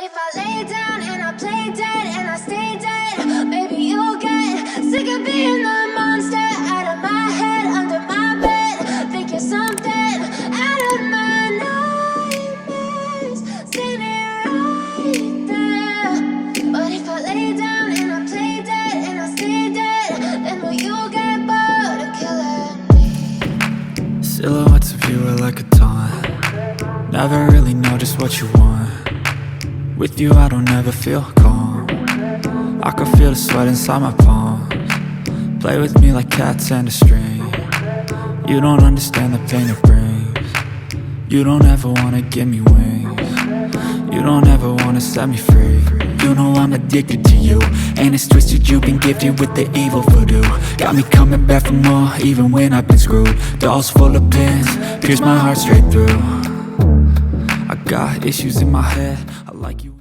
if I lay down and I play dead and I stay dead, maybe you'll get sick of being the monster out of my head, under my bed. Think you're something out of my nightmares, standing right there. But if I lay down and I play dead and I stay dead, then will you get bored of killing me? Silhouettes of you are like a taunt. Never really know just what you want. With you I don't ever feel calm. I can feel the sweat inside my palms. Play with me like cats and a string. You don't understand the pain it brings. You don't ever wanna give me wings. You don't ever wanna set me free. You know I'm addicted to you, and it's twisted, you've been gifted with the evil voodoo. Got me coming back for more, even when I've been screwed. Dolls full of pins, pierce my heart straight through. I got issues in my head, I like you.